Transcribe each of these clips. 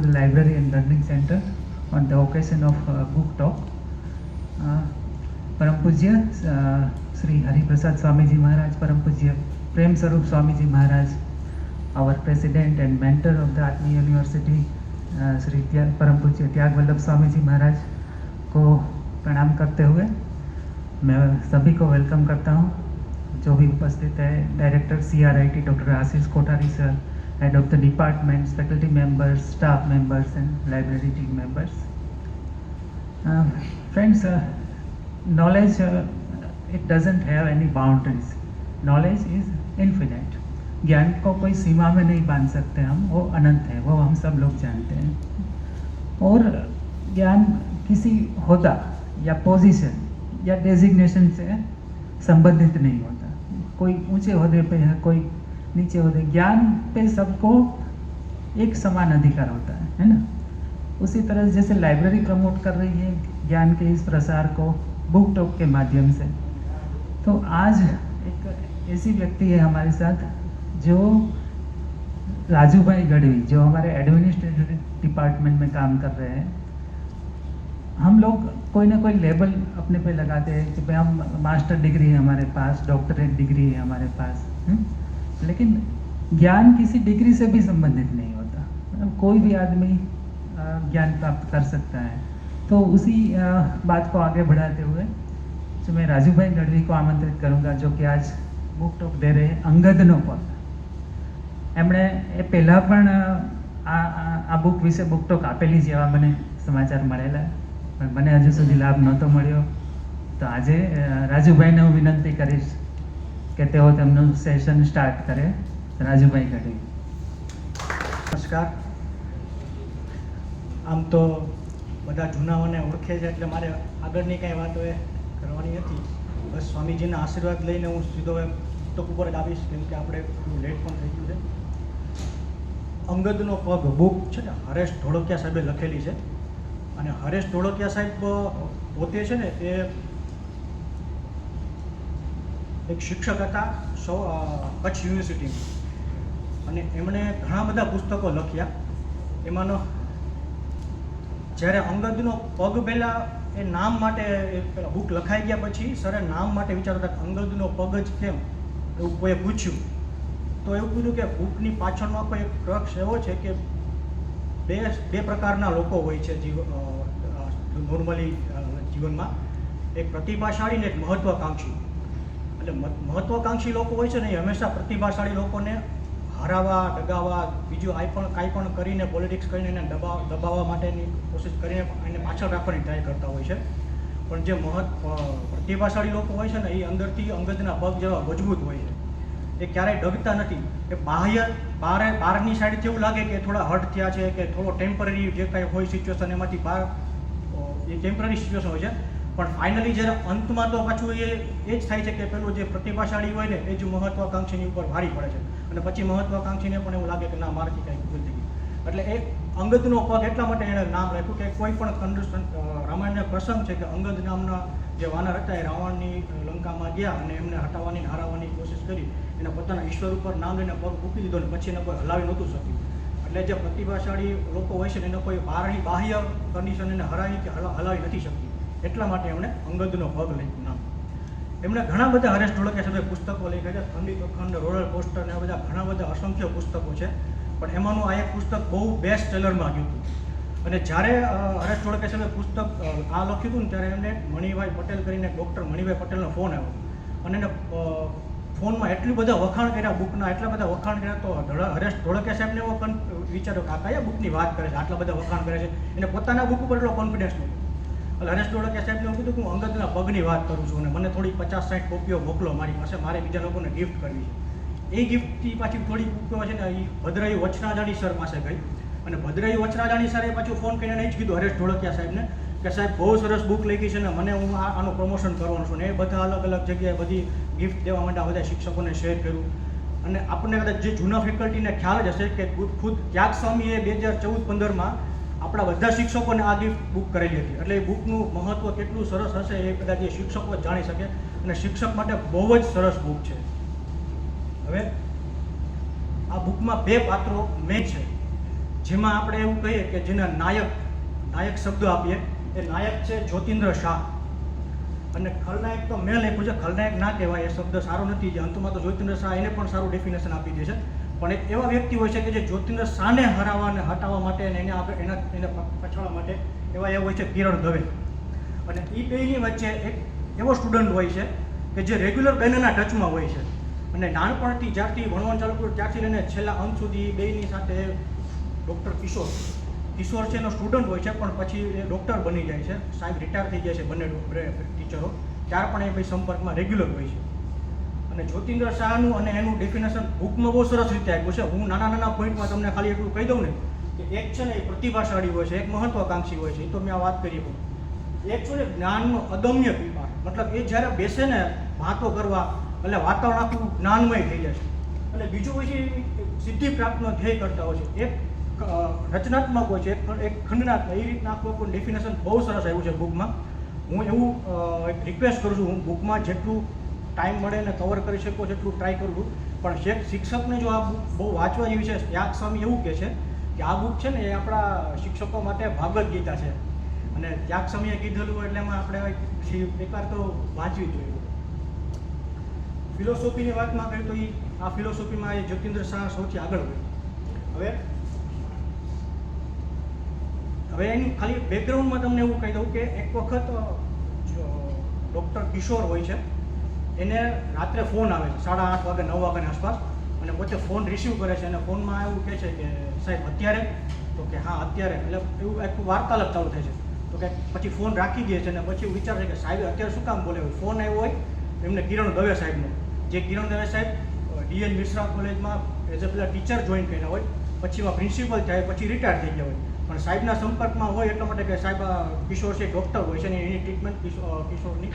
to the Library and Learning Center on the occasion of book talk. Param Pujya Sri Hari Prasad Swamiji Maharaj, Param Pujya Prem Sarup Swamiji Maharaj, our president and mentor of the Atmi University, Sri Param Pujya Tyag Vallabh Swamiji Maharaj को प्रणाम करते हुए मैं सभी को welcome करता हूँ, जो भी उपस्थित है, director CRIT doctor Ashish Kothari sir, head of the departments, faculty members, staff members and library team members. Friends, knowledge, it doesn't have any boundaries. Knowledge is infinite. ज्ञान को कोई सीमा में नहीं बांध सकते हम, वो अनंत है, वो हम सब लोग जानते हैं. और ज्ञान किसी होदा या पोजीशन या डेजिग्नेशन से संबंधित नहीं होता. कोई ऊंचे ओहदे पे है, कोई नीचे होते, ज्ञान पे सबको एक समान अधिकार होता है ना. उसी तरह जैसे लाइब्रेरी प्रमोट कर रही है ज्ञान के इस प्रसार को बुक टॉक के माध्यम से, तो आज एक ऐसी व्यक्ति है हमारे साथ जो राजू भाई गढ़वी, जो हमारे एडमिनिस्ट्रेटिव डिपार्टमेंट में काम कर रहे हैं. हम लोग कोई ना कोई लेबल अपने पे लगाते हैं कि भाई हम मास्टर डिग्री है हमारे पास, डॉक्टरेट डिग्री है हमारे पास, लेकिन ज्ञान किसी डिग्री से भी संबंधित नहीं होता. मतलब कोई भी आदमी ज्ञान प्राप्त कर सकता है. तो उसी बात को आगे बढ़ाते हुए जो मैं राजू भाई गढ़वी को आमंत्रित करूंगा, जो कि आज बुक टॉक दे रहे हैं અંગદનો પગ. એમણે એ પહેલાં પણ આ બુક વિશે બુક ટોક આપેલી જેવા મને સમાચાર મળેલા, પણ મને હજુ સુધી લાભ નહોતો મળ્યો. તો આજે રાજુભાઈને હું વિનંતી કરીશ કે તેઓ તેમનું સેશન સ્ટાર્ટ કરે. રાજુભાઈ ગઢવી. નમસ્કાર. આમ તો બધા જૂનાઓને ઓળખે છે એટલે મારે આગળની કાંઈ વાતો એ કરવાની નથી. બસ સ્વામીજીના આશીર્વાદ લઈને હું સીધો પુસ્તક ઉપર જ આવીશ, કેમ કે આપણે લેટ પણ થઈ ગયું છે. અંગદનો પગ બુક છે ને, હરેશ ઢોળકિયા સાહેબે લખેલી છે. અને હરેશ ઢોળકિયા સાહેબ પોતે છે ને એ એક શિક્ષક હતા કચ્છ યુનિવર્સિટીમાં, અને એમણે ઘણા બધા પુસ્તકો લખ્યા. એમાંનો જ્યારે અંગદનો પગ પહેલાં એ નામ માટે બુક લખાઈ ગયા પછી સરે નામ માટે વિચારતા હતા અંગદનો પગ જ કેમ, એવું કોઈએ પૂછ્યું. તો એવું કીધું કે બુકની પાછળનો કોઈ એક ક્રક્સ એવો છે કે બે પ્રકારના લોકો હોય છે નોર્મલી જીવનમાં. એક પ્રતિભાશાળી ને એક મહત્વાકાંક્ષી. એટલે મહત્વાકાંક્ષી લોકો હોય છે ને, એ હંમેશા પ્રતિભાશાળી લોકોને હરાવવા, ડગાવવા, બીજું કાંઈ પણ કરીને પોલિટિક્સ કરીને એને દબાવવા માટેની કોશિશ કરીને એને પાછળ રાખવાની ટ્રાય કરતા હોય છે. પણ જે પ્રતિભાશાળી લોકો હોય છે ને, એ અંદરથી અંગદના પગ જેવા મજબૂત હોય છે. એ ક્યારેય ડગતા નથી. એ બહારની સાઈડથી એવું લાગે કે થોડા હર્ટ થયા છે કે થોડો ટેમ્પરરી જે કાંઈ હોય સિચ્યુએશન, એમાંથી બહાર એ ટેમ્પરરી સિચ્યુએશન હોય છે. પણ ફાઇનલી જ્યારે અંતમાં તો પાછું એ જ થાય છે કે પેલું જે પ્રતિભાશાળી હોય ને એ જ મહત્વાકાંક્ષીની ઉપર ભારી પડે છે, અને પછી મહત્વાકાંક્ષીને પણ એવું લાગે કે ના, મારાથી કાંઈ ભૂલ થઈ ગઈ. એટલે એ અંગદનો પગ એટલા માટે એણે નામ રાખ્યું કે કોઈ પણ રામાયણનો પ્રસંગ છે કે અંગદ નામના જે વાનર હતા એ રાવણની લંકામાં ગયા અને એમને હટાવવાની હરાવવાની કોશિશ કરી. એના પોતાના ઈશ્વર ઉપર નામ લઈને પગ મૂકી દીધો ને પછી એને કોઈ હલાવી નહોતું શક્યું. એટલે જે પ્રતિભાશાળી લોકો હોય છે ને એને કોઈ બાહ્ય કન્ડિશન એને હરાવી કે હલાવી નથી શકતી. એટલા માટે એમણે અંગદનો પગ લખ્યું નામ. એમણે ઘણા બધા હરેશ ઢોળકિયા સાહેબે પુસ્તકો લખ્યા છે. ખંડિત અખંડ, રોલર કોસ્ટર ને બધા ઘણા બધા અસંખ્ય પુસ્તકો છે. પણ એમાંનું આ એક પુસ્તક બહુ બેસ્ટ સેલરમાં ગયું હતું. અને જ્યારે હરેશ ઢોળકિયા સાહેબે પુસ્તક આ લખ્યું હતું ને, ત્યારે એમને મણિભાઈ પટેલ કરીને ડૉક્ટર મણિભાઈ પટેલનો ફોન આવ્યો, અને એને ફોનમાં એટલું બધા વખાણ કર્યા બુકના, એટલા બધા વખાણ કર્યા. તો હરેશ ઢોળકિયા સાહેબને એવો વિચાર્યો કે આ કયા બુકની વાત કરે છે, આટલા બધા વખાણ કરે છે. એને પોતાના બુક ઉપર એટલો કોન્ફિડન્સ નહોતો. એટલે હરેશ ઢોળકિયા સાહેબને એવું કીધું કે હું અંગદના પગની વાત કરું છું અને મને થોડી 50-60 કોપીઓ મોકલો મારી પાસે, મારે બીજા લોકોને ગિફ્ટ કરવી છે. એ ગિફ્ટથી પાછી થોડી કોપીઓ છે ને એ ભદ્રાઈ વચનાજાણી સર પાસે ગઈ, અને ભદ્રાઈ વચનાજાણી સરે પાછું ફોન કરીને નહીં જ કીધું હરેશ ઢોળકિયા સાહેબને કે સાહેબ બહુ સરસ બુક લખી છે ને, મને હું આનું પ્રમોશન કરવાનું છું. ને એ બધા અલગ અલગ જગ્યાએ બધી ગિફ્ટ દેવા માટે બધા શિક્ષકોને શેર કર્યું. અને આપણને કદાચ જે જૂના ફેકલ્ટીને ખ્યાલ જ હશે કે ખુદ ત્યાગ સ્વામીએ 2014-15માં આપણા બધા શિક્ષકોને આ ગિફ્ટ બુક કરેલી હતી. એટલે એ બુકનું મહત્ત્વ કેટલું સરસ હશે એ કદાચ એ શિક્ષકો જ જાણી શકે. અને શિક્ષક માટે બહુ જ સરસ બુક છે. હવે આ બુકમાં બે પાત્રો મેન છે. જેમાં આપણે એવું કહીએ કે જેના નાયક શબ્દ આપીએ એ નાયક છે જ્યોતિન્દ્ર શાહ. અને ખલનાયક તો મેં લખ્યું છે, ખલનાયક ના કહેવાય, એ શબ્દ સારો નથી. જે અંતમાં તો જ્યોતિન્દ્ર શાહ એને પણ સારું ડેફિનેશન આપી દે છે. પણ એક એવા વ્યક્તિ હોય છે કે જે જ્યોતિન્દ્ર શાહને હરાવવા અને હટાવવા માટે અને એને પછાડવા માટે એવા હોય છે કિરણ દવે. અને એ બેની વચ્ચે એક એવો સ્ટુડન્ટ હોય છે કે જે રેગ્યુલર બંનેના ટચમાં હોય છે. અને નાનપણથી જ્યારથી ભણવાનું ચાલુ કર્યું ત્યારથી લઈને છેલ્લા અંત સુધી બેની સાથે ડૉક્ટર કિશોર છે એનો સ્ટુડન્ટ હોય છે, પણ પછી એ ડૉક્ટર બની જાય છે. સાહેબ રિટાયર થઈ જાય છે બંને ટીચરો, ત્યાર પણ એ ભાઈ સંપર્કમાં રેગ્યુલર હોય છે. અને જ્યોતિન્દ્ર શાહનું અને એનું ડેફિનેશન બુકમાં બહુ સરસ રીતે આપ્યું છે. હું નાના પોઈન્ટમાં તમને ખાલી એટલું કહી દઉં ને કે એક છે ને એ પ્રતિભાશાળી હોય છે, એક મહત્વાકાંક્ષી હોય છે, એ તો મેં આ વાત કરી. એક છે ને જ્ઞાનનો અદમ્ય પીપાસ, મતલબ એ જ્યારે બેસે ને વાતો કરવા એટલે વાતાવરણ આખું જ્ઞાનમય થઈ જાય છે. અને બીજું હોય છે સિદ્ધિ પ્રાપ્તનો ધ્યેય કરતા હોય છે. એક રચનાત્મક હોય છે, એક ખંડનાત્મક, એ રીતના આખું ડેફિનેશન બહુ સરસ આવ્યું છે બુકમાં. હું એવું એક રિક્વેસ્ટ કરું છું, હું બુકમાં જેટલું ટાઈમ મળે ને કવર કરી શકો જેટલું ટ્રાય કરું છું. પણ શિક્ષકને જો આ બુક બહુ વાંચવા જેવી છે. ત્યાગ સ્વામી એવું કહે છે કે આ બુક છે ને એ આપણા શિક્ષકો માટે ભાગવદ ગીતા છે. અને ત્યાગ સ્વામીએ કીધેલું એટલે એમાં આપણે એકવાર તો વાંચવી જ જોઈએ. ફિલોસોફીની વાતમાં કરીએ તો આ ફિલોસોફીમાં એ જ્યોતિન્દ્ર શાહ સૌથી આગળ હોય. હવે એની ખાલી બેકગ્રાઉન્ડમાં તમને એવું કહી દઉં કે એક વખત ડૉક્ટર કિશોર હોય છે, એને રાત્રે ફોન આવે છે 8:30 વાગે 9 વાગ્યાની આસપાસ. અને પોતે ફોન રિસીવ કરે છે અને ફોનમાં એવું કહે છે કે સાહેબ અત્યારે? તો કે હા અત્યારે. એટલે એવું આખું વાર્તાલાપ ચાલુ થાય છે. તો કે પછી ફોન રાખી દે છે અને પછી વિચારે છે કે સાહેબ અત્યારે શું કામ બોલે. ફોન આવ્યો હોય એમને કિરણ દવે સાહેબનો, જે કિરણ દવે સાહેબ ડીએન મિશ્રા કોલેજમાં એઝ અ પેલા ટીચર જોઈન કર્યા હોય, પછી એમાં પ્રિન્સિપલ થાય, પછી રિટાયર થઈ ગયા હોય. પણ સાહેબના સંપર્કમાં હોય એટલા માટે કે સાહેબ કિશોર છે ડૉક્ટર હોય છે અને એની ટ્રીટમેન્ટ કિશોરની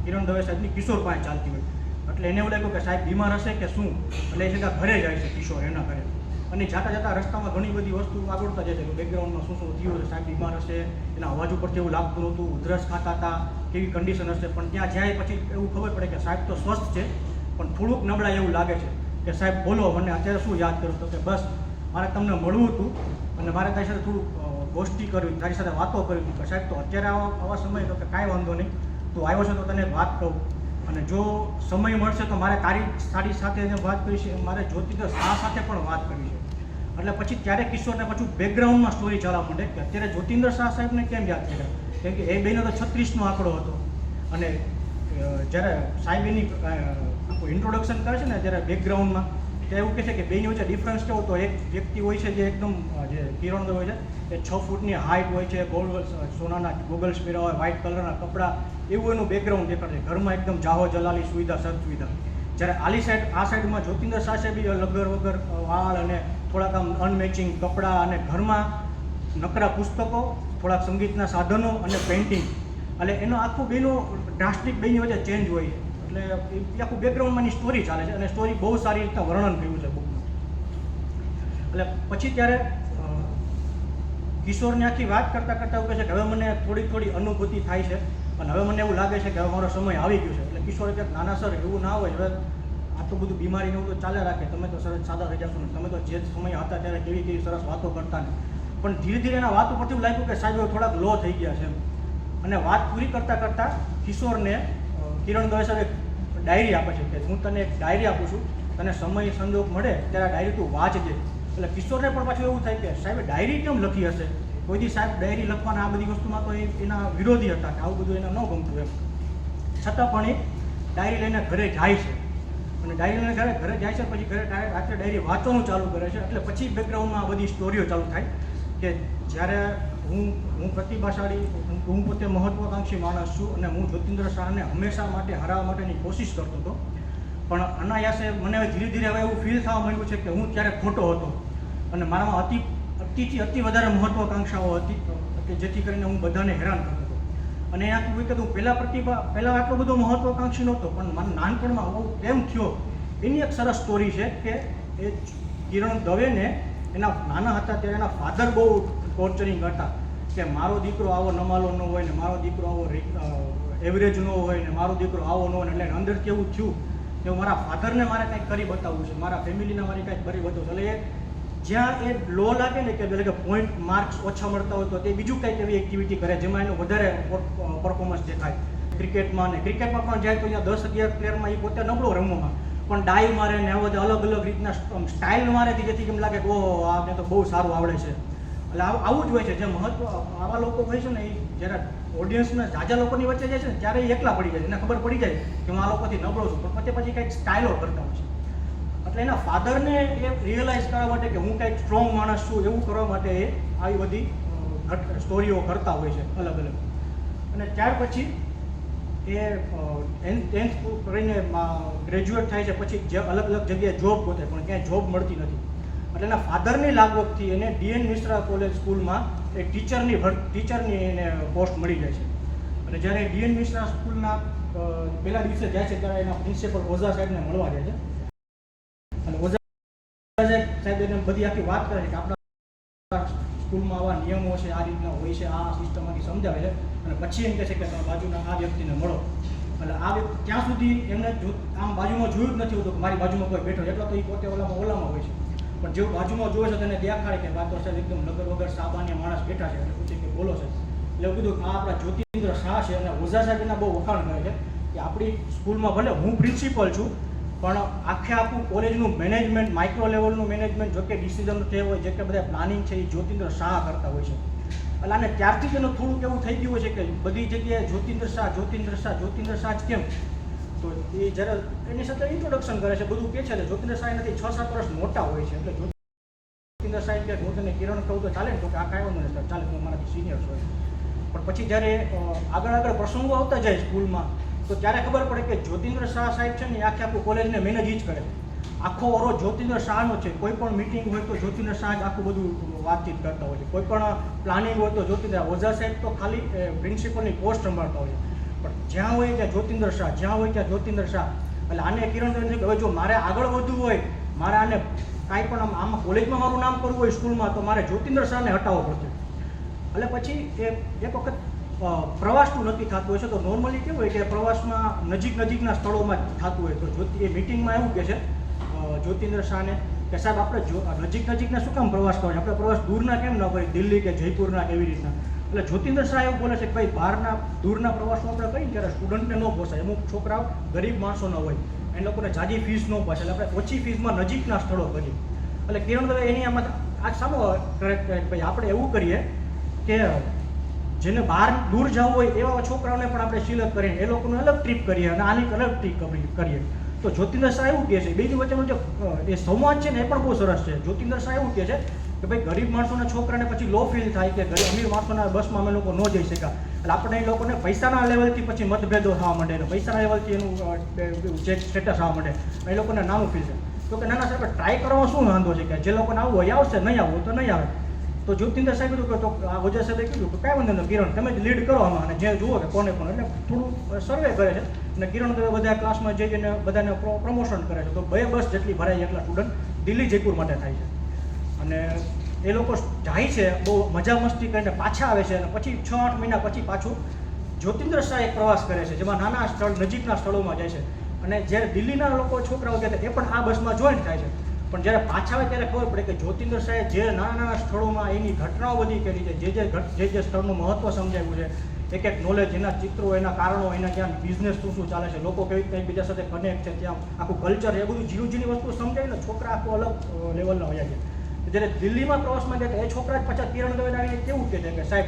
કિરણ દવે સાહેબની કિશોર પાસે ચાલતી હોય. એટલે એને એવું લાગ્યું કે સાહેબ બીમાર હશે કે શું, એટલે એ સીધા ઘરે જાય છે કિશોર એના ઘરે. અને જતા રસ્તામાં ઘણી બધી વસ્તુ આગળતા જાય છે, બેકગ્રાઉન્ડમાં શું થયું છે, સાહેબ બીમાર હશે, એના અવાજ ઉપરથી એવું લાગતું નહોતું, ઉધરસ ખાતા હતા, કેવી કન્ડિશન હશે. પણ ત્યાં જાય પછી એવું ખબર પડે કે સાહેબ તો સ્વસ્થ છે, પણ થોડુંક નબળા એવું લાગે છે. કે સાહેબ બોલો, મને અત્યારે શું યાદ કરું? તો કે બસ મારે તમને મળવું હતું અને મારે તારી સાથે થોડું ગોષ્ઠી કરવી, તારી સાથે વાતો કરવી હતી. કે સાહેબ તો અત્યારે આવા સમય તો કે કાંઈ વાંધો નહીં, તું આવ્યો છે તો તને વાત કહું, અને જો સમય મળશે તો મારે તારી સાથે જે વાત કરી છે મારે જ્યોતિન્દ્ર શાહ સાથે પણ વાત કરવી છે. એટલે પછી ત્યારે કિશોરને પાછું બેકગ્રાઉન્ડમાં સ્ટોરી ચાલવા માંડે કે અત્યારે જ્યોતિન્દ્ર શાહ સાહેબને કેમ યાદ કર્યા, કેમ કે એ બેનો તો 36નો આંકડો હતો. અને જ્યારે સાહેબ એની આખું ઇન્ટ્રોડક્શન કરે છે ને જ્યારે બેકગ્રાઉન્ડમાં, ત્યાં એવું કહે છે કે બેની વચ્ચે ડિફરન્સ કેવો તો એક વ્યક્તિ હોય છે જે એકદમ જે કિરણ હોય છે એ 6 ફૂટની હાઇટ હોય છે, સોનાના ગોગલ્સ પહેર્યા હોય, વ્હાઇટ કલરના કપડાં, એવું એનું બેકગ્રાઉન્ડ દેખાડે છે. ઘરમાં એકદમ જાહો જલાલી સુવિધા સુવિધા. જ્યારે આ સાઈડમાં જ્યોતિન્દ્ર શાહ સાહેબ લગર વગર વાળ અને થોડાક આમ અનમેચિંગ કપડાં અને ઘરમાં નકરા પુસ્તકો, થોડાક સંગીતના સાધનો અને પેઇન્ટિંગ. એટલે એનો આખું બેનો ડ્રાસ્ટિક બેની વચ્ચે ચેન્જ હોય. એટલે એ આખું બેકગ્રાઉન્ડમાંની સ્ટોરી ચાલે છે અને સ્ટોરી બહુ સારી રીતના વર્ણન કર્યું છે બુકમાં. એટલે પછી ત્યારે કિશોરની આખી વાત કરતાં એવું કહે છે કે હવે મને થોડી અનુભૂતિ થાય છે અને હવે મને એવું લાગે છે કે હવે મારો સમય આવી ગયો છે. એટલે કિશોરે કહે નાના સર એવું ના હોય, હવે આટલું બધું બીમારી એવું તો ચાલે રાખે, તમે તો સરસ સાદા થઈ જશો ને, તમે તો જે સમય હતા ત્યારે કેવી સરસ વાતો કરતા ને. પણ ધીરે ધીરે એના વાત ઉપરથી એવું લાગ્યું કે સાહેબ થોડાક લો થઈ ગયા છે. અને વાત પૂરી કરતાં કિશોરને કિરણ દવે સાહેબ ડાયરી આપે છે કે હું તને એક ડાયરી આપું છું, તને સમય સંજોગ મળે ત્યારે ડાયરી તું વાંચજે. એટલે કિશોરને પણ પાછું એવું થાય કે સાહેબે ડાયરી કેમ લખી હશે, કોઈથી સાહેબ ડાયરી લખવાના આ બધી વસ્તુમાં તો એના વિરોધી હતા કે આવું બધું એને ન ગમતું એમ. છતાં પણ એ ડાયરી લઈને ઘરે જાય છે અને ડાયરી લઈને ઘરે જાય છે. પછી ઘરે રાત્રે ડાયરી વાંચવાનું ચાલુ કરે છે. એટલે પછી બેકગ્રાઉન્ડમાં આ બધી સ્ટોરીઓ ચાલુ થાય કે જ્યારે હું પ્રતિભાશાળી, હું પોતે મહત્વાકાંક્ષી માણસ છું અને હું જ્યોતિન્દ્ર શાહને હંમેશા માટે હરાવવા માટેની કોશિશ કરતો હતો. પણ અનાયાસે મને ધીરે ધીરે હવે એવું ફીલ થવા માંડ્યું છે કે હું ત્યારે ખોટો હતો અને મારામાં અતિ વધારે મહત્વાકાંક્ષાઓ હતી કે જેથી કરીને હું બધાને હેરાન કરતો હતો. અને એ આખું કે હું પહેલાં આટલો બધો મહત્વાકાંક્ષી નહોતો, પણ મને નાનપણમાં આવું કેમ થયો એની એક સરસ સ્ટોરી છે કે એ કિરણ દવેને એના નાના હતા ત્યારે એના ફાધર બહુ ટોર્ચરિંગ હતા કે મારો દીકરો આવો નમાલો ન હોય ને, મારો દીકરો આવો એવરેજ ન હોય ને, મારો દીકરો આવો ન હોય ને. એટલે અંદર કેવું થયું કે મારા ફાધરને મારે કંઈક કરી બતાવવું છે, મારા ફેમિલીને મારે કંઈક કરી બતાવવું છે. એટલે એ જ્યાં એ લો લાગે ને કે એટલે કે પોઈન્ટ માર્ક્સ ઓછા મળતા હોય તો તે બીજું કંઈક એવી એક્ટિવિટી કરે જેમાં એનું વધારે પરફોર્મન્સ દેખાય. ક્રિકેટમાં પણ જાય તો અહીંયા 10-11 પ્લેયરમાં એ પોતે નબળો રમવામાં પણ ડાઈ મારે ને આવા બધા અલગ અલગ રીતના સ્ટાઇલ મારે જેથી એમ લાગે કે ઓહો આને તો બહુ સારું આવડે છે. એટલે આવું જ હોય છે. જે મહત્વ આવા લોકો હોય છે ને એ જ્યારે ઓડિયન્સના જાજા લોકોની વચ્ચે જાય છે ને ત્યારે એ એકલા પડી જાય છે. એને ખબર પડી જાય કે હું આ લોકોથી નબળો છું પણ પછી કંઈક સ્ટાઇલો કરતા હોય છે. એટલે એના ફાધરને એ રિયલાઇઝ કરવા માટે કે હું કંઈક સ્ટ્રોંગ માણસ છું એવું કરવા માટે એ આવી બધી સ્ટોરીઓ કરતા હોય છે અલગ અલગ. અને ત્યાર પછી એ 10th કરીને ગ્રેજ્યુએટ થાય છે પછી જે અલગ અલગ જગ્યાએ જોબ ગોતે પણ ક્યાંય જોબ મળતી નથી. એટલે એના ફાધરની લાગવગથી એને ડીએન મિશ્રા કોલેજ સ્કૂલમાં એ ટીચરની એને પોસ્ટ મળી જાય છે. અને જ્યારે ડીએન મિશ્રા સ્કૂલના પહેલા દિવસે જાય છે ત્યારે એના પ્રિન્સિપલ ઓઝા સાહેબને મળવા જાય છે. અને ઓઝા સાહેબ એને બધી આખી વાત કરે છે કે આપણા સ્કૂલમાં આવા નિયમો છે, આ રીતના હોય છે, આ સિસ્ટમમાંથી સમજાવે છે. અને પછી એમ કહે છે કે તમે બાજુના આ વ્યક્તિને મળો. એટલે આ વ્યક્તિ ત્યાં સુધી એમને આમ બાજુમાં જોયું જ નથી હોતું કે મારી બાજુમાં કોઈ બેઠો, એટલો તો એ પોતે ઓલામાં હોય છે. પણ જેવું બાજુમાં જોવે છે તેને દેખાડે કે બાતો સાહેબ એકદમ નગર વગર સામાન્ય માણસ બેઠા છે. એટલે પૂછે કે બોલો છે. એટલે એવું કીધું આ આપણા જ્યોતિન્દ્ર શાહ છે. અને ઓઝા સાહેબ એના બહુ વખાણ કરે છે કે આપણી સ્કૂલમાં ભલે હું પ્રિન્સિપલ છું પણ આખું કોલેજનું મેનેજમેન્ટ, માઇક્રો લેવલનું મેનેજમેન્ટ, જો કે ડિસિઝન થયા હોય, જે કે બધા પ્લાનિંગ છે એ જ્યોતિન્દ્ર શાહ કરતા હોય છે. એટલે આને ત્યારથી જ એનું થોડુંક એવું થઈ ગયું છે કે બધી જગ્યાએ જ્યોતિન્દ્ર શાહ જ કેમ? તો એ જ્યારે એની સાથે ઇન્ટ્રોડક્શન કરે છે, બધું કહે છે. જ્યોતિન્દ્ર શાહ નથી 6-7 વર્ષ મોટા હોય છે. એટલે જ્યોતિન્દ્ર શાહ કે હું તને કિરણ કહું તો ચાલે ને? તો કે આ કાંઈ વાંધો નહીં ચાલે, હું મારાથી સિનિયર છું. પણ પછી જ્યારે આગળ પ્રસંગો આવતા જાય સ્કૂલમાં તો ત્યારે ખબર પડે કે જ્યોતિન્દ્ર શાહ સાહેબ છે ને આખું કોલેજને મેનેજ જ કરે. આખો ઓરો જ્યોતિન્દ્ર શાહનો છે. કોઈ પણ મિટિંગ હોય તો જ્યોતિન્દ્ર શાહ જ આખું બધું વાતચીત કરતા હોય છે. કોઈ પણ પ્લાનિંગ હોય તો જ્યોતિન્દ્ર. ઓઝા સાહેબ તો ખાલી પ્રિન્સિપલની પોસ્ટ સંભાળતા હોય છે. પણ જ્યાં હોય ત્યાં જ્યોતિન્દ્ર શાહ, જ્યાં હોય ત્યાં જ્યોતિન્દ્ર શાહ. એટલે આને કિરણ કહે છે કે હવે જો મારે આગળ વધવું હોય, મારે આને કાંઈ પણ આમાં કોલેજમાં મારું નામ કરવું હોય સ્કૂલમાં, તો મારે જ્યોતિન્દ્ર શાહને હટાવવો પડશે. એટલે પછી એક વખત પ્રવાસનું નક્કી થતું હોય છે. તો નોર્મલી કેવું હોય કે પ્રવાસમાં નજીકના સ્થળોમાં થતું હોય. તો એ મિટિંગમાં એવું કહે છે જ્યોતિન્દ્ર શાહને કે સાહેબ આપણે નજીકના શું કામ પ્રવાસ કરવો? આપણે પ્રવાસ દૂરના કેમ ન કરીએ, દિલ્હી કે જયપુરના એવી રીતના? એટલે જ્યોતિન્દ્ર શાહ એવું બોલે છે કે ભાઈ દૂરના પ્રવાસમાં આપણે કહીએ ત્યારે સ્ટુડન્ટને ન પોસાય. અમુક છોકરાઓ ગરીબ માણસો ન હોય, એ લોકોને જાજી ફીસ ન પોસાય. એટલે આપણે ઓછી ફીસમાં નજીકના સ્થળો કરીએ. એટલે કિરણ દવે એની આમાં આ સામો ભાઈ આપણે એવું કરીએ કે જેને બહાર દૂર જવું હોય એવા છોકરાઓને પણ આપણે સિલેક્ટ કરીને એ લોકોને અલગ ટ્રીપ કરીએ અને આની અલગ ટ્રીપ કરીએ. તો જ્યોતિન્દ્ર શાહ એવું કહે છે, બીજી વચ્ચેનો જે સંવાદ છે ને એ પણ બહુ સરસ છે. જ્યોતિન્દ્ર શાહ એવું કહે છે કે ભાઈ ગરીબ માણસોના છોકરાને પછી લો ફીલ થાય કે અમીર માણસોના બસમાં અમે લોકો ન જઈ શક્યા. એટલે આપણે એ લોકોને પૈસાના લેવલથી પછી મતભેદો થવા માંડે ને પૈસાના લેવલથી એનું જે સ્ટેટસ આવવા માંડે, એ લોકોને નાનું ફીલ થાય. તો કે નાના સાહેબ ટ્રાય કરવામાં શું વાંધો છે? કે જે લોકોને આવવું હોય આવશે, નહીં આવવું તો નહીં આવે. તો જ્યોતિન્દ્ર સાહેબ કીધું કે તો આ ઓઝા સાહેબે કીધું કે કાંઈ વાંધો નહીં કિરણ, તમે જ લીડ કરો આમાં અને જે જુઓ કે કોને પણ. એટલે થોડું સર્વે કરે છે અને કિરણ દવે બધા ક્લાસમાં જઈને બધાને પ્રમોશન કરે છે. તો 2 બસ જેટલી ભરાય એટલા સ્ટુડન્ટ દિલ્હી જયપુર માટે થાય છે. અને એ લોકો જાય છે, બહુ મજા મસ્તી કરીને પાછા આવે છે. અને પછી 6-8 મહિના પછી પાછું જ્યોતિન્દ્ર શાહ એક પ્રવાસ કરે છે જેમાં નાના નજીકના સ્થળોમાં જાય છે. અને જ્યારે દિલ્હીના લોકો છોકરાઓ ગયા એ પણ આ બસમાં જોઈન્ટ થાય છે. પણ જ્યારે પાછા આવે ત્યારે ખબર પડે કે જ્યોતિન્દ્ર શાહે જે નાના સ્થળોમાં એની ઘટનાઓ બધી કરી છે, જે સ્થળનું મહત્વ સમજાવ્યું છે, એક નોલેજ, એના ચિત્રો, એના કારણો, એના ત્યાં બિઝનેસ શું ચાલે છે, લોકો કેવી રીતે એકબીજા સાથે કનેક્ટ છે, ત્યાં આખું કલ્ચર, એ બધું ઝીણી વસ્તુ સમજાવીને છોકરા આખું અલગ લેવલના હોયા છે. જ્યારે દિલ્હીમાં પ્રવાસમાં ગયા એ છોકરા જ પાછા કિરણ દવે આવીને કેવું કહે છે કે સાહેબ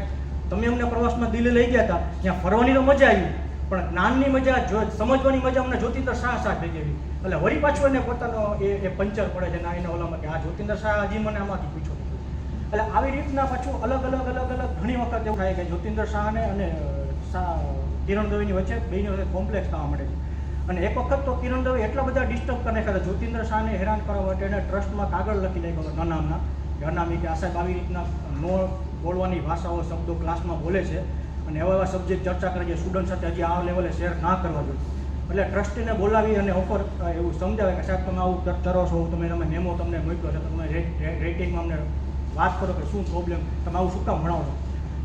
તમે અમને પ્રવાસમાં દિલ્હી લઈ ગયા હતા, ત્યાં ફરવાની તો મજા આવી પણ જ્ઞાનની મજા, સમજવાની મજા અમને જ્યોતિન્દ્ર શાહ થઈ ગઈ. એટલે વળી પાછું એને પોતાનો એ પંચર પડે છે ના એને ઓલામાં કે આ જ્યોતિન્દ્ર શાહ હજી મને આમાંથી પૂછો. એટલે આવી રીતના પાછું અલગ ઘણી વખત એવું થાય કે જ્યોતિન્દ્ર શાહને અને કિરણ દવેની વચ્ચે બેની વચ્ચે કોમ્પ્લેક્સ થવા મળે છે. અને એક વખત તો કિરણ દવે એટલા બધા ડિસ્ટર્બ કરી નાખ્યા જ્યોતિન્દ્ર શાહને હેરાન કરવા માટે એને ટ્રસ્ટમાં કાગળ લખી નાખ્યો હતો અનામના કે અનામી કે આ સાહેબ આવી રીતના નો બોલવાની ભાષાઓ, શબ્દો ક્લાસમાં બોલે છે અને એવા સબ્જેક્ટ ચર્ચા કરે છે સ્ટુડન્ટ સાથે હજી આ લેવલે શેર ના કરવા જોઈએ. એટલે ટ્રસ્ટીને બોલાવી અને ઓફર એવું સમજાવે કે સાહેબ તમે આવું કરો છો, તમે મેમો તમને મોકલ્યો છે, તમે રેટિંગમાં અમને વાત કરો કે શું પ્રોબ્લેમ, તમે આવું શું કામ ભણાવો છો?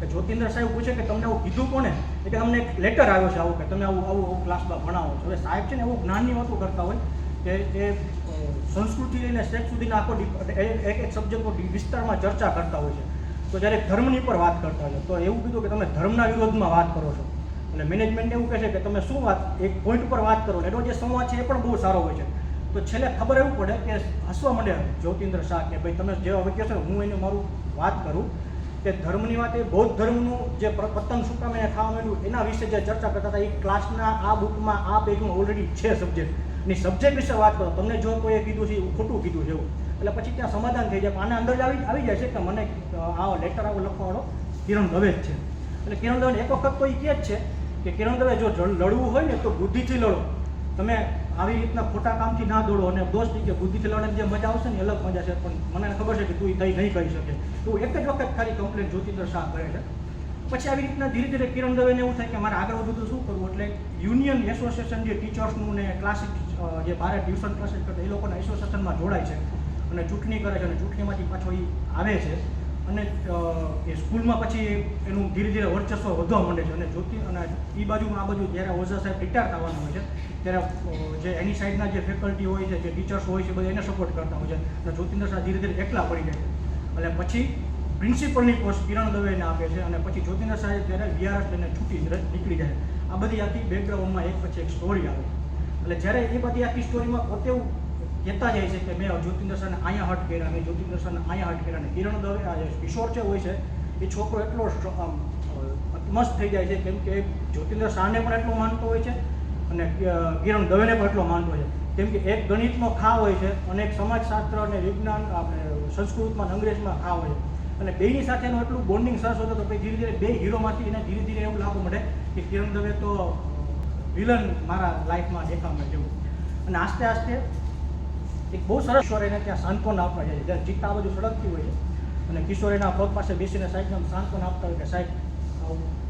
કે જ્યોતિન્દ્ર સાહેબ પૂછે કે તમને આવું કીધું કોને? કે તમને એક લેટર આવ્યો છે આવું કે તમે આવું ક્લાસમાં ભણાવો છો. હવે સાહેબ છે ને એવું જ્ઞાનની વાતો કરતા હોય કે એ સંસ્કૃતિ લઈને સેક્સ સુધીના આખો એક સબ્જેક્ટો વિસ્તારમાં ચર્ચા કરતા હોય છે. તો જ્યારે ધર્મની પર વાત કરતા હોય તો એવું કીધું કે તમે ધર્મના વિરોધમાં વાત કરો છો, અને મેનેજમેન્ટ એવું કહે છે કે તમે શું વાત એક પોઈન્ટ પર વાત કરો, એનો જે સંવાદ છે એ પણ બહુ સારો હોય છે. તો છેલ્લે ખબર એવું પડે કે હસવા માંડે જ્યોતિન્દ્ર શાહ કે ભાઈ તમે જે હવે કહો છો હું એને મારું વાત કરું કે ધર્મની વાત એ બૌદ્ધ ધર્મનું જે પતન શું કામ એને ખાવા માંડ્યું એના વિશે જે ચર્ચા કરતા હતા એ ક્લાસના આ બુકમાં આ પેજમાં ઓલરેડી છે સબ્જેક્ટ. ની સબ્જેક્ટ વિશે વાત કરો, તમને જો કોઈએ કીધું છે ખોટું કીધું છે એવું, એટલે પછી ત્યાં સમાધાન થઈ જાય. આને અંદર આવી જાય છે કે મને આ લેટર આવો લખવાવાળો કિરણ દવે જ છે. એટલે કિરણ દવે એક વખત તો એ કહે જ છે કે કિરણ દવે જો લડવું હોય ને તો બુદ્ધિથી લડો, તમે આવી રીતના ખોટા કામથી ના દોડો. અને દોસ્ત કે બુદ્ધિથી લડવાની જે મજા આવશે ને એ અલગ મજા છે, પણ મને ખબર છે કે તું એ થઈ નહીં કરી શકે. તો એક જ વખત ખાલી કમ્પ્લેન જ્યોતિન્દ્ર શાહ કરે છે. પછી આવી રીતના ધીરે ધીરે કિરણ દવેને એવું થાય કે મારે આગળ વધુ તો શું કરવું, એટલે યુનિયન એસોસિએશન જે ટીચર્સનું ને ક્લાસિક જે બારે ટ્યુશન ક્લાસીસ કરતા એ લોકોના એસોસિએશનમાં જોડાય છે અને ચૂંટણી કરે છે, અને ચૂંટણીમાંથી પાછો એ આવે છે અને એ સ્કૂલમાં પછી એનું ધીરે ધીરે વર્ચસ્વ વધવા માંડે છે. અને એ બાજુમાં આ બાજુ જ્યારે ઓઝા સાહેબ રિટાયર થવાના હોય છે ત્યારે જે એની સાઈડના જે ફેકલ્ટી હોય છે, જે ટીચર્સ હોય છે, બધા એને સપોર્ટ કરતા હોય છે. અને જ્યોતિન્દ્ર શાહ ધીરે ધીરે એકલા પડી જાય છે. એટલે પછી પ્રિન્સિપલની પોસ્ટ કિરણ દવેને આપે છે, અને પછી જ્યોતિન્દ્ર શાહ ત્યારે વીઆરએસ લઈને છૂટી નીકળી જાય. આ બધી આખી બેકગ્રાઉન્ડમાં એક પછી એક સ્ટોરી આવે. એટલે જ્યારે એ બધી આખી સ્ટોરીમાં પોતે એવું કહેતા જાય છે કે મેં જ્યોતિન્દ્ર શાહને અહીંયા હટ કર્યા, મેં જ્યોતિન્દ્ર શાહને અહીંયા હટ કર્યા. અને કિરણ દવે આ જે કિશોર છે હોય છે એ છોકરો એટલો મસ્ત થઈ જાય છે કેમ કે જ્યોતિન્દ્ર શાહને પણ એટલો માનતો હોય છે અને કિરણ દવેને પણ એટલો માનતો હોય છે. કેમ કે એક ગણિતનો ખા હોય છે અને એક સમાજશાસ્ત્ર અને વિજ્ઞાન આપણે સંસ્કૃતમાં અંગ્રેજમાં ખા હોય છે. અને બેની સાથેનું એટલું બોન્ડિંગ સરસ હતું તો પછી ધીરે ધીરે બે હીરોમાંથી એને ધીરે ધીરે એવું લાગવું મળે કે કિરણ દવે તો વિલન મારા લાઈફમાં દેખાવા જેવું. અને આસ્તે આસ્તે એક બહુ સરસ કિશોર એને ત્યાં સાંત્વના આપવા જાય છે. જ્યારે ચિત્તા આ બધું સળગતી હોય છે અને કિશોર એના પગ પાસે બેસીને સાહેબને આમ સાંત્વના આપતા હોય કે સાહેબ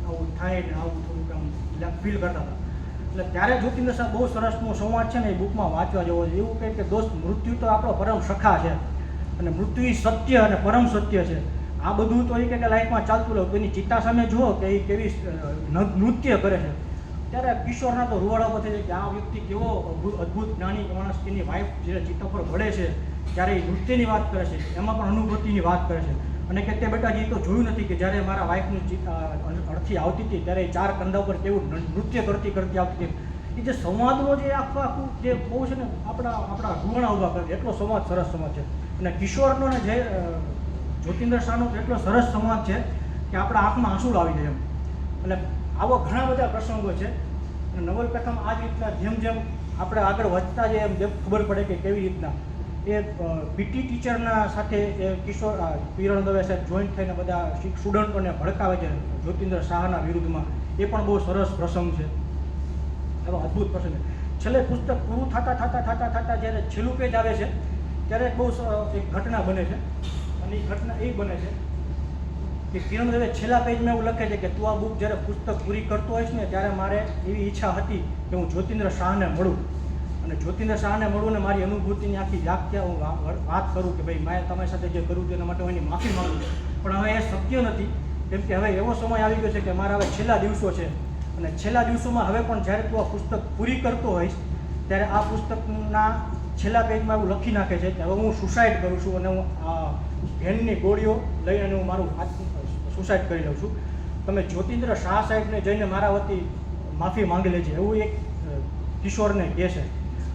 આવું થાય ને આવું થોડુંક આમ ફીલ કરતા હતા. એટલે ત્યારે જ્યોતિન્દ્ર શાહ બહુ સરસનો સંવાદ છે ને એ બુકમાં વાંચવા જેવો છે. એવું કહે કે દોસ્ત મૃત્યુ તો આપણો પરમ સખા છે અને મૃત્યુ એ સત્ય અને પરમ સત્ય છે. આ બધું તો એ કે લાઈફમાં ચાલતું રહે. એની ચિત્તા સામે જુઓ કે એ કેવી નૃત્ય કરે છે. ત્યારે કિશોરના તો રૂવાડા પર થઈ જાય કે આ વ્યક્તિ કેવો અદ્ભુત જ્ઞાની માણસ, એની વાઈફ જ્યારે ચિત્તા પર ભળે છે ત્યારે એ નૃત્યની વાત કરે છે, એમાં પણ અનુભૂતિની વાત કરે છે. અને કે તે બેટા એ તો જોયું નથી કે જ્યારે મારા વાઈફની અડથી આવતી હતી ત્યારે એ 4 કંધા ઉપર કેવું નૃત્ય કરતી આવતી હતી. એ જે સંવાદનો જે આખું જે બહુ છે ને આપણા રૂવાણા ઊભા કરે એટલો સંવાદ સરસ સંવાદ છે. અને કિશોરનો ને જે જ્યોતિન્દ્ર શાહનો એટલો સરસ સંવાદ છે કે આપણા આંખમાં આંસુ લાવી જાય એમ. એટલે આવો ઘણા બધા પ્રસંગો છે. અને નવલકથામાં આ જ રીતના જેમ જેમ આપણે આગળ વધતા જઈએ એમ ખબર પડે કે કેવી રીતના એ પીટી ટીચરના સાથે એ કિરણ દવે સાહેબ જોઈન્ટ થઈને બધા સ્ટુડન્ટોને ભડકાવે છે જ્યોતિન્દ્ર શાહના વિરુદ્ધમાં. એ પણ બહુ સરસ પ્રસંગ છે, એવો અદ્ભુત પ્રસંગ છે. છેલ્લે પુસ્તક પૂરું થતાં જ્યારે છેલ્લું પેજ આવે છે ત્યારે બહુ એક ઘટના બને છે. અને એ ઘટના એ બને છે કે કિરણ દવે છેલ્લા પેજમાં એવું લખે છે કે તું આ બુક જ્યારે પુસ્તક પૂરી કરતો હોઈશ ને ત્યારે મારે એવી ઈચ્છા હતી કે હું જ્યોતિન્દ્ર શાહને મળું અને જ્યોતિન્દ્ર શાહને મળું ને મારી અનુભૂતિની આખી વ્યાખ્યા હું વાત કરું કે ભાઈ મેં તમારી સાથે જે કર્યું તેના માટે હું એની માફી માગું છું. પણ હવે એ શક્ય નથી કેમ કે હવે એવો સમય આવી ગયો છે કે મારા હવે છેલ્લા દિવસો છે. અને છેલ્લા દિવસોમાં હવે પણ જ્યારે તું આ પુસ્તક પૂરી કરતો હોઈશ ત્યારે આ પુસ્તકના છેલ્લા પેજમાં એવું લખી નાખે છે કે હવે હું સુસાઇડ કરું છું અને હું આ ઘેનની ગોળીઓ લઈને હું મારું સુસાઇડ કરી લઉં છું. તમે જ્યોતિન્દ્ર શાહ સાહેબને જઈને મારા વતી માફી માંગી લેજે, એવું એક કિશોરને કહે છે.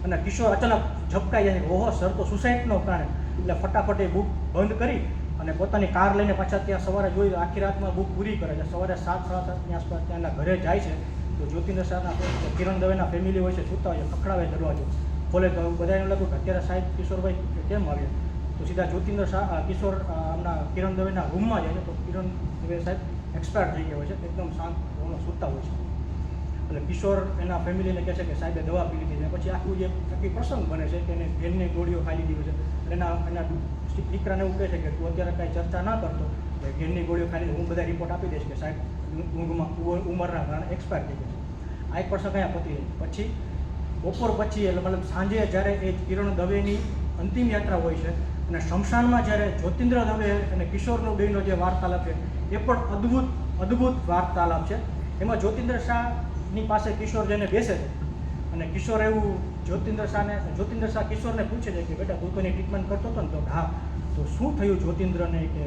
અને કિશોર અચાનક ઝપકાઈ જાય કે ઓહો સર તો સુસાઇડનો પ્લાન. એટલે ફટાફટ એ બુક બંધ કરી અને પોતાની કાર લઈને પાછા ત્યાં સવારે જોઈ આખી રાતમાં બુક પૂરી કરે છે. સવારે 7:30 આસપાસ ત્યાંના ઘરે જાય છે તો જ્યોતિન્દ્ર શાહના કિરણ દવેના ફેમિલી હોય છે, સૂતા હોય છે, ખખડાવે દરવાજો ખોલે તો બધાને લાગ્યું કે અત્યારે સાહેબ કિશોરભાઈ કેમ આવ્યા. તો સીધા જ્યોતિન્દ્ર શાહ કિશોર આમના કિરણ દવેના રૂમમાં જાય છે તો કિરણ દવે સાહેબ એક્સપાયર થઈ ગયા હોય છે, એકદમ શાંત સૂતા હોય છે. એટલે કિશોર એના ફેમિલીને કહે છે કે સાહેબે દવા પી લીધી છે. પછી આખું જે આખી પ્રસંગ બને છે કે એને ઘેરની ગોળીઓ ખાઈ લીધી હોય છે. એના દીકરાને એવું કહે છે કે તું અત્યારે કાંઈ ચર્ચા ના કરતો, ઘેરની ગોળીઓ ખાઈ લીધી, હું બધા રિપોર્ટ આપી દઈશ કે સાહેબ ઊંઘમાં ઉંમરના કારણે એક્સપાયર થઈ ગયા છે. આ એક પ્રસંગ અહીંયા પતી જાય. પછી બપોર પછી એટલે મતલબ સાંજે જ્યારે એ કિરણ દવેની અંતિમ યાત્રા હોય છે અને શમશાનમાં જ્યારે જ્યોતિન્દ્ર દવે અને કિશોરનો બેનો જે વાર્તાલાપ છે એ પણ અદ્ભુત વાર્તાલાપ છે. એમાં જ્યોતિન્દ્ર શાહની પાસે કિશોર જઈને બેસે છે અને કિશોર એવું જ્યોતિન્દ્ર શાહ કિશોરને પૂછે છે કે બેટા તું તો એની ટ્રીટમેન્ટ કરતો હતો ને? તો કે હા. તો શું થયું જ્યોતિન્દ્રને? કે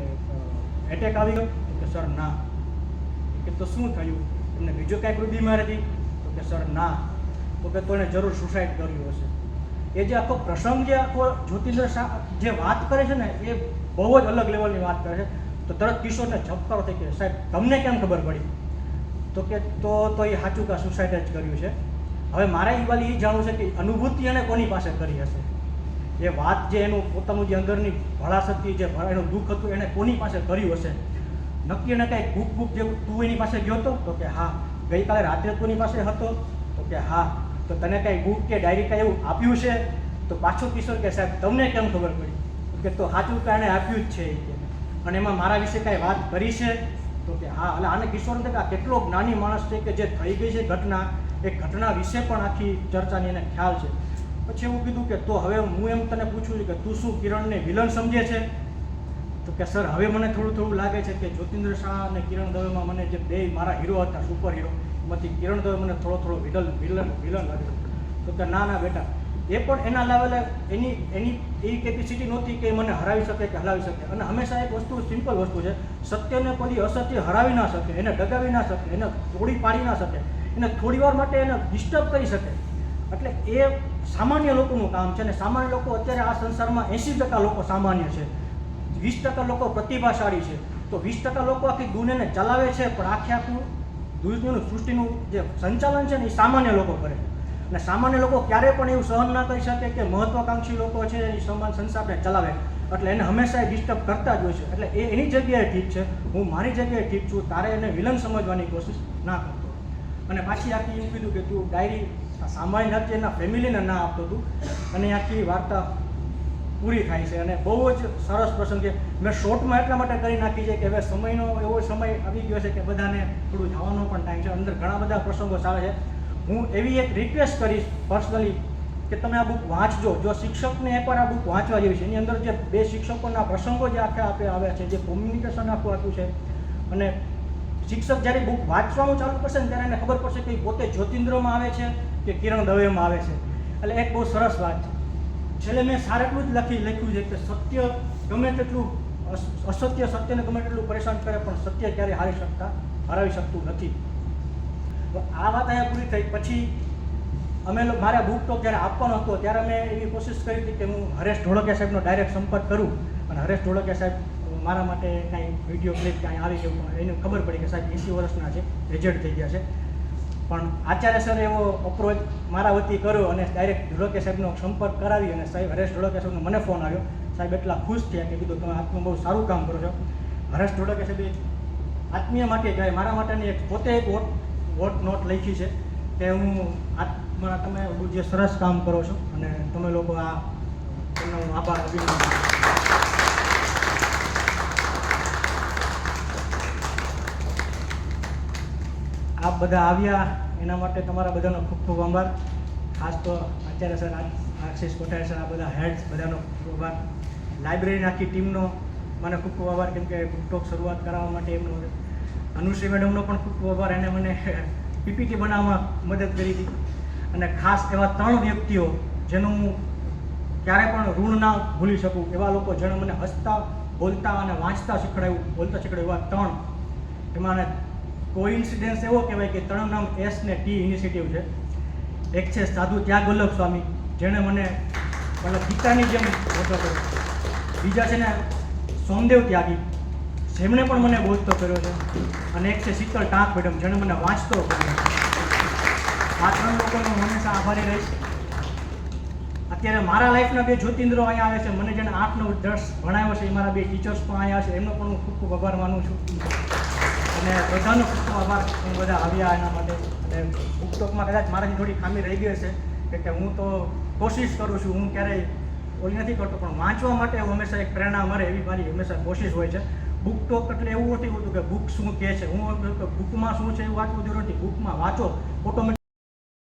એટેક આવી ગયો? તો કે સર ના. કે તો શું થયું? એમને બીજો કાંઈ કોઈ બીમારી હતી? તો કે સર ના. તો કે તો એને જરૂર સુસાઇડ કર્યું હશે. એ જે આખો પ્રસંગ જે આખો જ્યોતિન્દ્ર શાહ જે વાત કરે છે ને એ બહુ જ અલગ લેવલની વાત કરે છે. તો તરત કિશોરને ઝબકારો થઈ કે સાહેબ તમને કેમ ખબર પડી? તો કે તો એ સાચું કે સુસાઇડ જ કર્યું છે. હવે મારે એ વાલી એ જાણવું છે કે અનુભૂતિ એને કોની પાસે કરી હશે? એ વાત જે એનું પોતાનું જે અંદરની ભળાશ હતી, જે એનું દુઃખ હતું, એને કોની પાસે કર્યું હશે? નક્કી એને કાંઈ ભૂખ જેવું તું એની પાસે ગયો હતો? તો કે હા. ગઈકાલે રાત્રે તું એની પાસે હતો? તો કે હા. તો તને કાંઈ બુક કે ડાયરી કાંઈ એવું આપ્યું છે? તો પાછો કિશોર કે સાહેબ તમને કેમ ખબર પડી? કે તો સાચું કે એને આપ્યું જ છે એ કે. અને એમાં મારા વિશે કાંઈ વાત કરી છે? તો કે હા. એટલે આને કિશોરને કે આ કેટલો જ્ઞાની માણસ છે કે જે થઈ ગઈ છે ઘટના, એ ઘટના વિશે પણ આખી ચર્ચાની એને ખ્યાલ છે. પછી એવું કીધું કે તો હવે હું એમ તને પૂછું છું કે તું શું કિરણને વિલન સમજે છે? તો કે સર હવે મને થોડું લાગે છે કે જ્યોતિન્દ્ર શાહ અને કિરણ દવેમાં મને જે બે મારા હીરો હતા, સુપર હીરો, એમાંથી કિરણ દવે મને થોડો વિલન લાગે છે. તો કે ના બેટા, એ પણ એના લેવલે એની એવી કેપેસિટી નહોતી કે મને હરાવી શકે કે હલાવી શકે. અને હંમેશા એક વસ્તુ સિમ્પલ વસ્તુ છે, સત્યને કોઈ અસત્ય હરાવી ના શકે, એને ડગાવી ના શકે, એને તોડી પાડી ના શકે, એને થોડી વાર માટે એને ડિસ્ટર્બ કરી શકે. એટલે એ સામાન્ય લોકોનું કામ છે. અને સામાન્ય લોકો અત્યારે આ સંસારમાં 80% લોકો સામાન્ય છે, 20% લોકો પ્રતિભાશાળી છે. તો 20% લોકો આખી દુનિયાને ચલાવે છે, પણ આખું દુનિયાનું સૃષ્ટિનું જે સંચાલન છે ને એ સામાન્ય લોકો કરે. અને સામાન્ય લોકો ક્યારેય પણ એવું સહન ના કરી શકે કે મહત્વાકાંક્ષી લોકો છે એ સમાન સંસારને ચલાવે. એટલે એને હંમેશા એ ડિસ્ટર્બ કરતા જ હોય છે. એટલે એ એની જગ્યાએ ઠીક છે, હું મારી જગ્યાએ ઠીક છું. તારે એને વિલન સમજવાની કોશિશ ના કરતો. અને પાછી આખી એવું કીધું કે તું ડાયરી સામાન્ય નથી એના ફેમિલીને ના આપતો હતું. અને આખી વાર્તા પૂરી થાય છે. અને બહુ જ સરસ પ્રસંગ છે. મેં શોર્ટમાં એટલા માટે કરી નાખી છે કે હવે સમયનો એવો સમય આવી ગયો છે કે બધાને થોડું જવાનો પણ ટાઈમ છે. અંદર ઘણા બધા પ્રસંગો ચાલે છે. હું એવી એક રિક્વેસ્ટ કરીશ પર્સનલી કે તમે આ બુક વાંચજો. જો શિક્ષકને એકવાર આ બુક વાંચવા જેવી છે. એની અંદર જે બે શિક્ષકોના પ્રસંગો જે આવ્યા છે, જે કોમ્યુનિકેશન આખું આપ્યું છે, અને શિક્ષક જ્યારે બુક વાંચવાનું ચાલુ કરશે ને ત્યારે એને ખબર પડશે કે પોતે જ્યોતિન્દ્રમાં આવે છે કે કિરણ દવેમાં આવે છે. એટલે એક બહુ સરસ વાત છે. છેલ્લે મેં સારું એટલું જ લખ્યું છે કે સત્ય ગમે તેટલું સત્યને ગમે તેટલું પરેશાન કરે, પણ સત્ય ક્યારેય હરાવી શકતું નથી. આ વાત અહીંયા પૂરી થઈ. પછી મારે બુક ટોક જ્યારે આપવાનો હતો ત્યારે મેં એવી કોશિશ કરી હતી કે હું હરેશ ઢોળકિયા સાહેબનો ડાયરેક્ટ સંપર્ક કરું. અને હરેશ ઢોળકિયા સાહેબ મારા માટે કાંઈ વિડીયો ક્લિપ કાંઈ આવી ગયું, પણ એને ખબર પડી કે સાહેબ 80 વર્ષના છે, એજેડ થઈ ગયા છે. પણ આચાર્ય સર એવો અપ્રોચ મારા વતી કર્યો અને ડાયરેક્ટ ઢોળકિયા સાહેબનો સંપર્ક કરાવી. અને સાહેબ હરેશ ઢોળકિયા સાહેબનો મને ફોન આવ્યો. સાહેબ એટલા ખુશ થયા કે કીધું તમે આત્મા બહુ સારું કામ કરો છો. હરેશ ઢોળકિયા સાહેબે આત્મીય માટે કહેવાય, મારા માટેની પોતે એક વોટ નોટ લખી છે કે તમે જે સરસ કામ કરો છો અને તમે લોકો તમને હું આભાર અભિનંદન. આપ બધા આવ્યા એના માટે તમારા બધાનો ખૂબ ખૂબ આભાર. ખાસ તો આચાર્ય સર, આશીષ કોઠારી સર, આ બધા હેડ્સ બધાનો ખૂબ આભાર. લાઇબ્રેરીની આખી ટીમનો મને ખૂબ ખૂબ આભાર, કેમ કે બુક ટોક શરૂઆત કરાવવા માટે એમનો અનુશ્રી મેડમનો પણ ખૂબ ખૂબ આભાર. એને મને પીપીટી બનાવવામાં મદદ કરી હતી. અને ખાસ એવા 3 વ્યક્તિઓ જેનું હું ક્યારે પણ ઋણ ના ભૂલી શકું, એવા લોકો જેણે મને હસતા, બોલતા અને વાંચતા શીખવાડ્યું એવા 3. એમાં કોઇન્સિડન્સ એવો કહેવાય કે 3 નામ S ને T ઇનિશિયેટિવ છે. એક છે સાધુ ત્યાગ વલ્લભ સ્વામી, જેણે મને મતલબ પિતાની જેમ મોટો કર્યો. બીજા છે ને સોમદેવ ત્યાગી, જેમણે પણ મને બોધતો કર્યો છે. અને એક છે શીતલ ટાંક મેડમ, જેણે મને વાંચતો કર્યો. આ 3 લોકોનો હું હંમેશા આભારી રહીશ. અત્યારે મારા લાઈફના 2 જ્યોતિન્દ્રો અહીંયા આવે છે. મને જેને 8, 9, 10 ભણાવ્યો છે, એ મારા 2 ટીચર્સ પણ અહીંયા છે. એમનો પણ હું ખૂબ ખૂબ આભાર માનું છું. અને બધાનો ખૂબ ખૂબ આભાર, હું બધા આવ્યા એના માટે. અને બુક ટોકમાં કદાચ મારાથી થોડી ખામી રહી ગઈ છે કે હું તો કોશિશ કરું છું, હું ક્યારેય ઓલી નથી કરતો, પણ વાંચવા માટે હું હંમેશા એક પ્રેરણા મળે એવી મારી હંમેશા કોશિશ હોય છે. બુક ટોક એટલે એવું નથી હોતું કે બુક શું કહે છે, હું બુકમાં શું છે એવું વાંચવું જરૂર નથી. બુકમાં વાંચો, ઓટોમેટિક